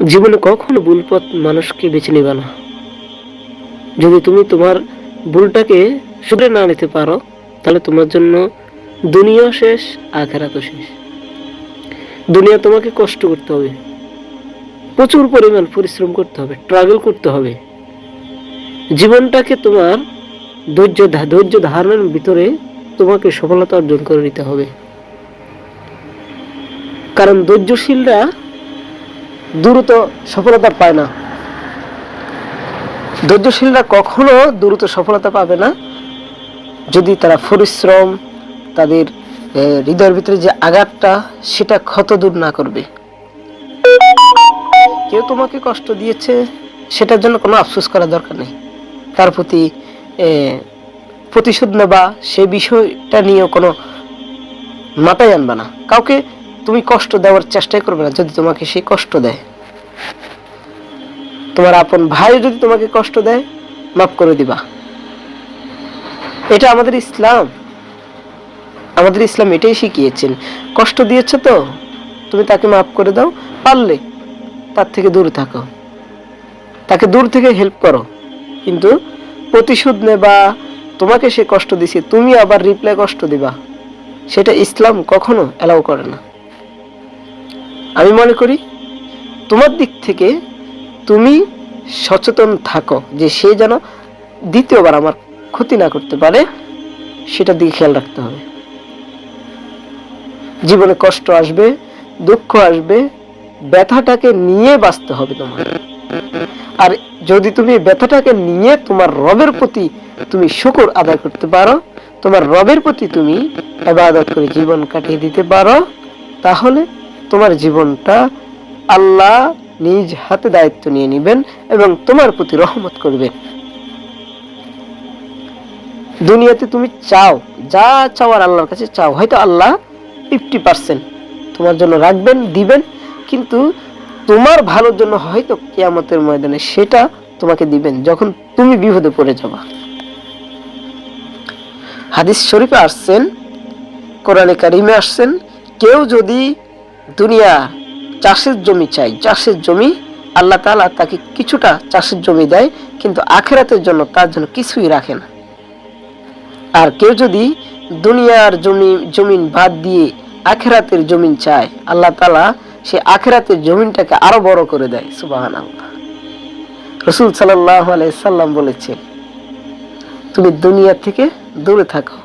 জীবনে কখনো ভুল পথ মানুষকে বেছে নিবে না। যদি তুমি তোমার ভুলটাকে শুধরে না নিতে পারো, তাহলে তোমার জন্য দুনিয়াও শেষ, আখেরাতও শেষ। দুনিয়া তোমাকে কষ্ট করতে হবে, প্রচুর পরিমাণ পরিশ্রম করতে হবে, ট্রাগল করতে হবে। জীবনটাকে তোমার ধৈর্য ধারণের ভিতরে তোমাকে সফলতা অর্জন করে নিতে হবে। কারণ ধৈর্যশীলরা দ্রুত সফলতা পায় না। ধৈর্যশীলরা কখনো দ্রুত সফলতা পাবে না যদি তারা পরিশ্রম, তাদের হৃদয়ের ভিতরে যে আঘাতটা, সেটা ক্ষত দূর না করবে। কেউ তোমাকে কষ্ট দিয়েছে, সেটার জন্য কোনো আফসোস করার দরকার নেই। তার প্রতি প্রতিশোধ নেবা, সে বিষয়টা নিয়েও কোনো মাথায় আনবা না। কাউকে তুমি কষ্ট দেওয়ার চেষ্টাই করবে না যদি তোমাকে সে কষ্ট দেয়। তোমার আপন ভাই যদি তোমাকে কষ্ট দেয়, মাফ করে দিবা। এটা আমাদের ইসলাম। আমাদের ইসলাম এটাই শিখিয়েছেন। কষ্ট দিয়েছে তো তুমি তাকে মাফ করে দাও, পারলে তার থেকে দূরে থাকো, তাকে দূর থেকে হেল্প করো। কিন্তু প্রতিশোধ নেবা, তোমাকে সে কষ্ট দিছে, তুমি আবার রিপ্লাই কষ্ট দিবা, সেটা ইসলাম কখনো অ্যালাউ করে না। আমি মনে করি তোমার দিক থেকে তুমি সচেতন থাকো যে সে যেন দ্বিতীয়বার আমার ক্ষতি না করতে পারে, সেটার দিকে খেয়াল রাখতে হবে। জীবনে কষ্ট আসবে, দুঃখ আসবে, ব্যথাটাকে নিয়ে বাঁচতে হবে তোমার। আর যদি তুমি ব্যথাটাকে নিয়ে তোমার রবের প্রতি তুমি শুকর আদায় করতে পারো, তোমার রবের প্রতি তুমি ইবাদত করে জীবন কাটিয়ে দিতে পারো, তাহলে তোমার জীবনটা আল্লাহ নিজ হাতে দায়িত্ব নিয়ে নেবেন এবং তোমার প্রতি রহমত করবেন। দুনিয়াতে তুমি চাও, যা চাওয়ার আল্লাহর কাছে চাও, হয়তো আল্লাহ 50% তোমার জন্য রাখবেন, দিবেন, কিন্তু তোমার ভালোর জন্য হয়তো কিয়ামতের ময়দানে সেটা তোমাকে দিবেন যখন তুমি বিপদে পড়ে যাবা। হাদিস শরীফে আসছেন, কোরআনে কারিমে আসছেন, কেউ যদি দুনিয়া চাষের জমি চাই, চাষের জমি, আল্লাহ তাআলা তাকে কিছুটা চাষের জমি দেয়, কিন্তু আখিরাতের জন্য তার জন্য কিছুই রাখে না। আর কেউ যদি দুনিয়ার জমিন বাদ দিয়ে আখিরাতের জমিন চায়, আল্লাহ তাআলা সে আখিরাতের জমিনটাকে আরো বড় করে দেয়। সুবহানাল্লাহ। রাসূল সাল্লাল্লাহু আলাইহি সাল্লাম বলেছেন, তুমি দুনিয়া থেকে দূরে থাকো।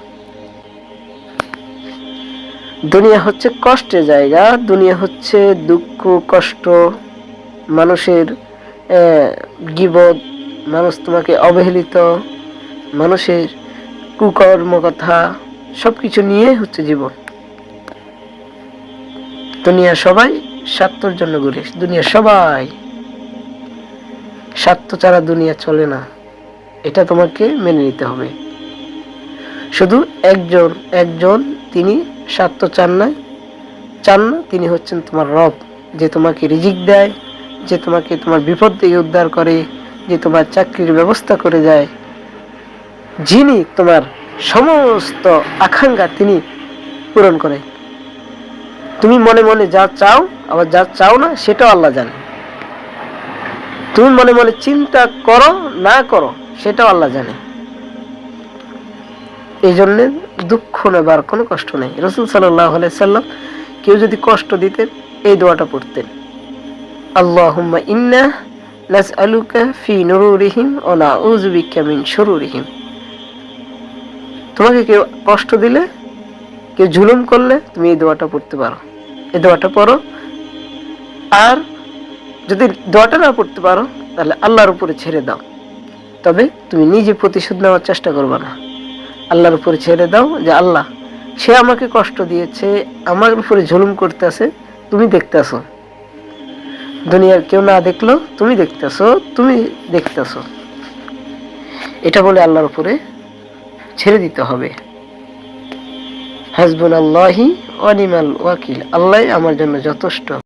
দুনিয়া হচ্ছে কষ্টের জায়গা, দুনিয়া হচ্ছে দুঃখ, কষ্ট, মানুষের গীবত, মানুষ তোমাকে অবহেলিত, মানুষের কুকর্ম কথা, সবকিছু নিয়ে হচ্ছে জীবন। দুনিয়া সবাই স্বার্থের জন্য ঘুরে, দুনিয়া সবাই স্বার্থ ছাড়া দুনিয়া চলে না, এটা তোমাকে মেনে নিতে হবে। শুধু একজন তিনি স্বার্থ চান না, তিনি হচ্ছেন তোমার রব, যে তোমাকে রিজিক দেয়, যে তোমাকে তোমার বিপদ থেকে উদ্ধার করে, যে তোমার চাকরির ব্যবস্থা করে যায়, যিনি তোমার সমস্ত আকাঙ্ক্ষা তিনি পূরণ করে। তুমি মনে মনে যা চাও, আবার যা চাও না সেটাও আল্লাহ জানে। তুমি মনে মনে চিন্তা করো না করো সেটাও আল্লাহ জানে। এই জন্য দুঃখ নেবার কোনো কষ্ট নেই। রাসূল সাল্লাল্লাহু আলাইহি সাল্লাম কেউ যদি কষ্ট দিতেন, এই দোয়াটা পড়তেন, আল্লাহুম্মা ইন্না নাসআলুকা ফি নুরুরিহিম ওয়া নাউযু বিকা মিন শুরুরিহিম। তোমাকে কেউ কষ্ট দিলে, কেউ জুলুম করলে, তুমি এই দোয়াটা পড়তে পারো, এই দোয়াটা পড়ো। আর যদি দোয়াটা না পড়তে পারো, তাহলে আল্লাহর উপরে ছেড়ে দাও। তবে তুমি নিজে প্রতিশোধ নেওয়ার চেষ্টা করবে না, আল্লাহর উপরে ছেড়ে দাও যে আল্লাহ, সে আমাকে কষ্ট দিয়েছে, আমার উপরে জুলুম করতেছে, তুমি দেখতেছো, দুনিয়ার কেউ না দেখলো তুমি দেখতেছো, এটা বলে আল্লাহর উপরে ছেড়ে দিতে হবে। হাসবুনাল্লাহি ওয়া নি'মাল ওয়াকিল, আল্লাহ আমার জন্য যথেষ্ট।